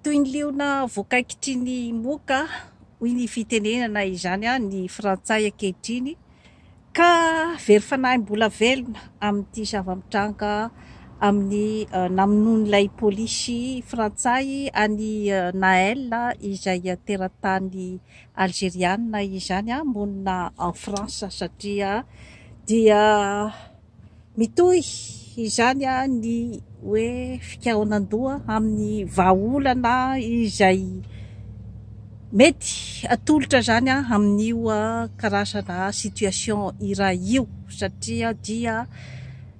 toy ny liona voakaikitry ny moka hoy ny fitenenana izany ny frantsay ankehitriny ka very fanahy mbola velona amin'ity zava-mitranga amin'ny namonoan'ilay polisy frantsay any Naël izay teratany algériana izany monina en France satria dia mitohy izany ny hoe fikaonan-doha amin'ny vahaolana izay mety atolotra zany amin'io karazana situation iray io satria dia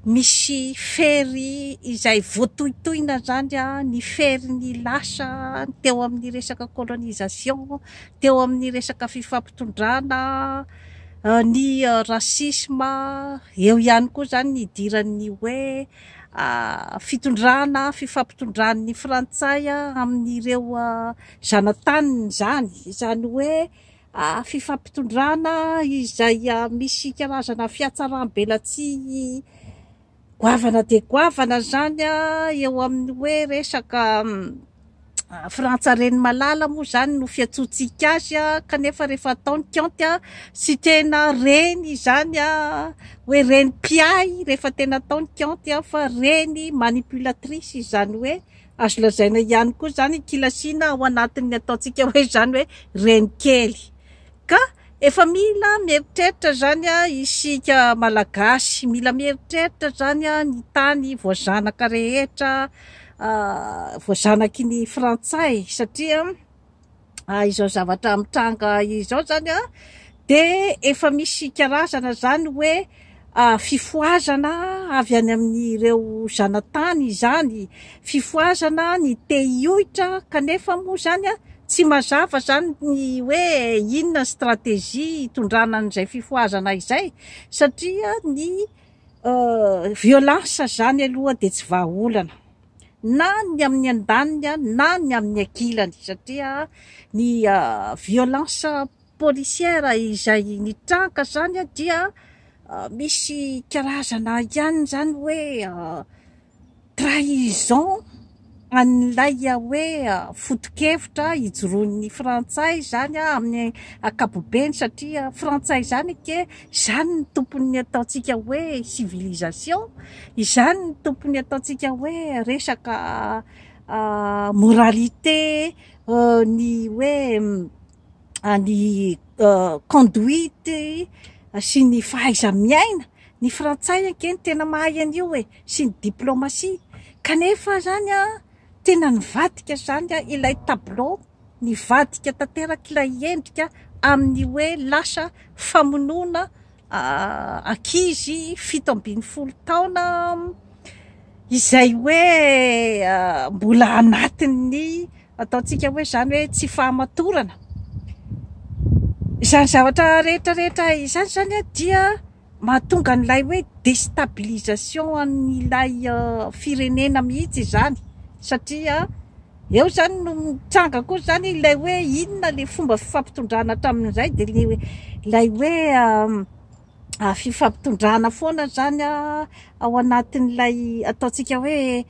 misy fery izay voatohitohina zany ny fery ny lasa teo amin'ny resaka colonisation, teo amin'ny resaka fifampitondrana, ny rasisme, eo ihany koa zany ny idiran'ny hoe fitondrana fifampitondran'ny frantsay amin'ireo zanataniny zany hoe fifampitondrana izay misy karazana fiatsaram-belatsihy goavana de goavana zany eo amin'ny hoe resaka frantsa reny malala moa zany no fiatsotsika azy kanefa rehefa ataony kianty sy tena reny zany hoe reny piay rehefa tena ataony kianty fa reny manipulatrice izany hoe azo lazaina ihany koa zany kilasina ao anatin'ny ataontsika hoe zany hoe reny kely ka efa mila mieritreritra zany isika malagasy mila mieritreritra zany ny tany voazanaka rehetra voazanaky ny frantsay satria izao zavatra mitranga izao zany de efa misy karazana zany hoe fifoazana avy any amin'ireo zanatany zany fifoazana ny te hiohitra kanefa moa zany tsy mazava zany ny hoe inona stratégie hitondrana an'izay fifoazana izay satria ny violence zany aloha de tsy vahaolana na ny amin'ny andaniny na ny amin'ny ankilany satria ny violence policière izay nitranga zany dia misy karazana ihany zany hoe trahison an'ilay hoe foto-kevitra hijoroan'ny frantsay zany amin'ny ankapobeny satria frantsay zany ke zany ny tompony ataontsika hoe civilisation izany ny tompony ataontsika hoe resaka moralité ny hoe ny conduite sy ny fahaiza-miaina ny frantsay ankeny tena mahay an'io sy ny diplomatie kanefa zany tena nivadika zany ilay tableau nivadika tanteraka ilay endrika amin'ny hoe lasa famonoana ankizy 17 taona izay hoe mbola anatin'ny ataontsika hoe zany hoe tsy fahamatorana izany zavatra rehetrarehetra izany zany dia mahatonga an'ilay hoe déstabilisation an'ilay firenena mihitsy zany satria eo zany no mitranga koa zany ilay hoe inona le fomba fifampitondrana hatramin'izay de ilay hoe fifampitondrana foana zany ao anatin'ilay ataontsika hoe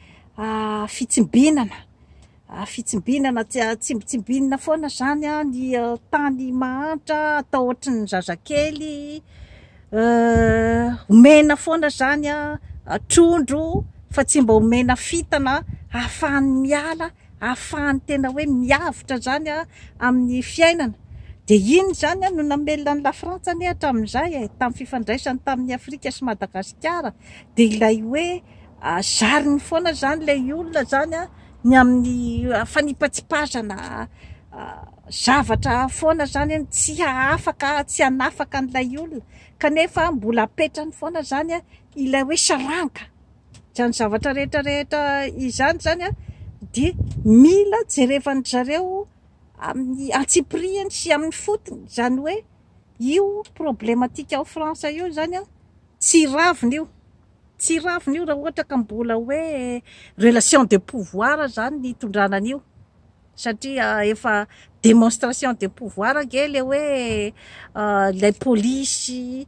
fitsimbinana tsimbinana foana zany ny tany mahantra atao ohatry ny zazakely omena foana zany trondro fa tsy mba omena fitana ahafahany miala ahafahany tena hoe miavitra zany amin'ny fiainana de iny zany no namelona ny la Frantsa ny hatramin'izay tamin'ny fifandraisany tamin'ny Afrika sy Madagasikara de ilay hoe zariny foana zany lay olona zany ny amin'ny fanipatsipazana zavatra foana zany tsy hanafaka an'ilay olona kanefa mbola apetrany foana zany ilay hoe saranga zany zavatra rehetrarehetra izany zany de mila jerevany zareo amin'ny antsipriany sy amin'ny fotony zany hoe io problématika ao Frantsa io zany tsy raviny io raha ohatra ka mbola hoe relation de pouvoir zany ny itondranan'io satria efa démonstration de pouvoir le hoe lay polisy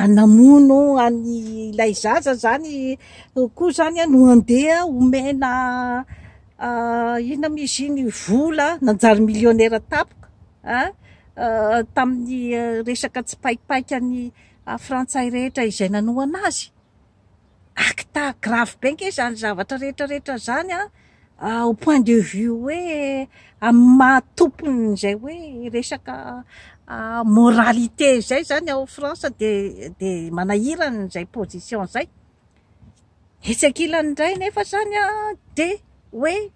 namono any ilay zaza zany koa zany no andeha omena Inona misy iny vola nanjary milionnaire tapoka tamin'ny resaka tsy paikipaiky ny frantsay rehetra izay nanohana azy. Acta grave be nge zany zavatra rehetrarehetra zany au point de vue hoe amin'ny mahatompony zay hoe resaka moralité zay zany ao France de manahirana zay position zay. Etsakilany indray nefa zany de hoe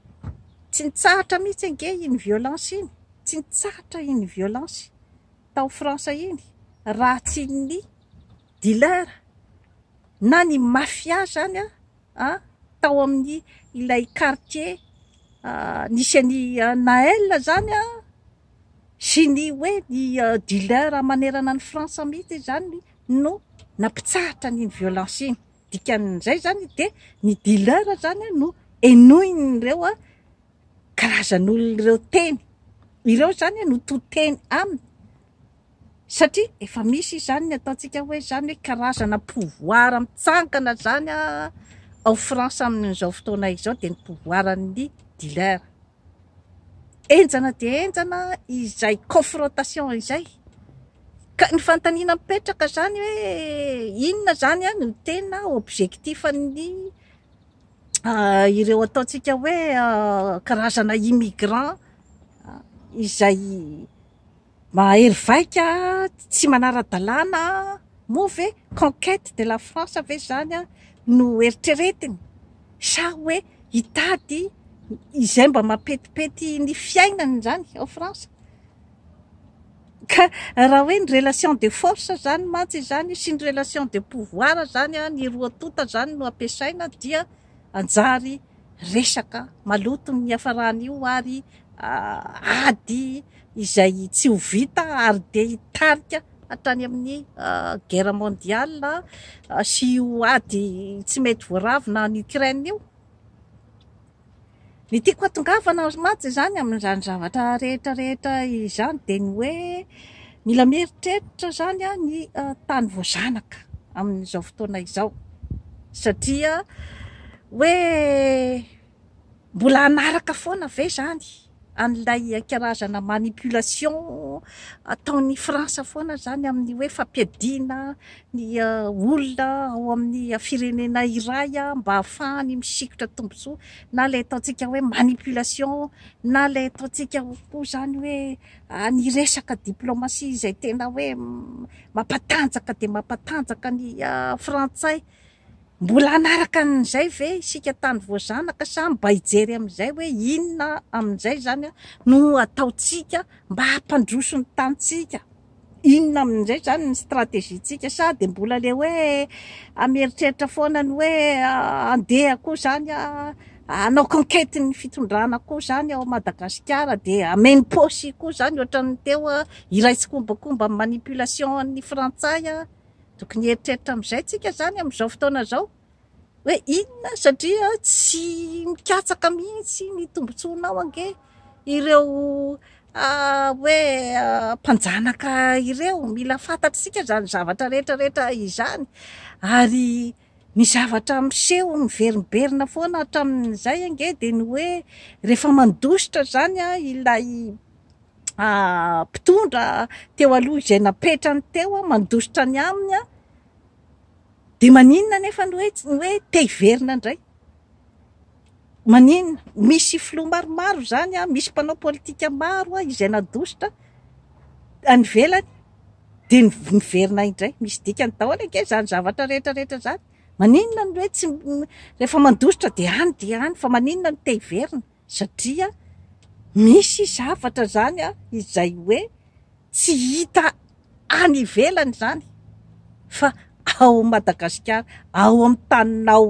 tsy nitsahatra mihitsy nge iny violence iny, tsy nitsahatra iny violence tao France iny raha tsy ny dealer na ny mafia zany tao amin'ny ilay quartier nisy any Naël zany sy ny hoe ny dealer manerana ny France mihitsy zany no nampitsahatra ny violence iny. Dikan'izay zany de ny dealer zany no enoin'ireo karazan'olon'ireo teny, ireo zany no toteny aminy satria efa misy zany ny ataontsika hoe zany hoe karazana pouvoir mitsangana zany ao France amin'izao fotoana izao de ny pouvoiran'ny dealer. Enjana de enjana izay confrontation izay ka ny fantaniana mipetraka zany hoe inona zany no tena objectifan'ny ireo ataontsika hoe karazana immigrant izay mahery vaika tsy manara-dalàna moa ve conquête de la France ve zany no eritreretiny sa hoe hitady izay mba mampetipety ny fiainany zany ao France. Ka raha hoe ny relation de force zany mantsy zany sy ny relation de pouvoir zany ny roa tota zany no ampiasaina dia anjary resaka maloto ny hafaran'io ary ady izay tsy ho vita ary de hitarika hatrany amin'ny guerre mondiale sy ho ady tsy mety voaravina ny Ukraine io. Ny tiako hatongavana mantsy zany amin'izany zavatra rehetrarehetra izany de ny hoe mila mieritreritra zany ny tany voazanaka amin'izao fotoana izao satria hoe mbola anaraka foana ve zany an'ilay karazana manipulation ataon'ny France foana zany amin'ny hoe fampiadina ny olona ao amin'ny firenena iray mba ahafahany misikotra tombontsoa na le ataontsika hoe manipulation na le ataontsika koa zany hoe ny resaka diplomatie izay tena hoe mampatanjaka de mampatanjaka ny frantsay. Mbola anaraka an'izay ve isika tany voazanaka sa mba hijery amin'izay hoe inona amin'izay zany no ataotsika mba hampandroso ny tanitsika, inona amin'izay zany ny stratégietsika sa de mbola le hoe mieritreritra foana ny hoe andeha koa zany anao conquête ny fitondrana koa zany ao Madagasikara de ameny posy koa zany ohatran'ny teo iraitsykombakomba manipulation ny frantsay tokony eritreritra amin'izay tsika zany amin'izao fotoana zao hoe inona satria tsy mikatsaka mihitsy ny tombontsoanao ange ireo hoe mpanjanaka ireo. Mila fantatsika zany zavatra rehetrarehetra izany ary ny zavatra miseho miverimberina foana hatramin'izay ange de ny hoe rehefa mandositra zany ilay mpitondra teo aloha izay napetrany teo mandositra ny aminy de maninona nefa ny hoe te hiverina indray, maninona misy filoha maromaro zany misy mpanao politika maro izay nadositra any velany de miverina indray, misy dikany daholo ange zany zavatra rehetrarehetra zany. Maninona ny hoe tsy rehefa mandositra de any fa maninona ny te hiverina satria misy zavatra zany izay hoe tsy hita any ivelany zany fa ao Madagasikara ao amin'ny taninao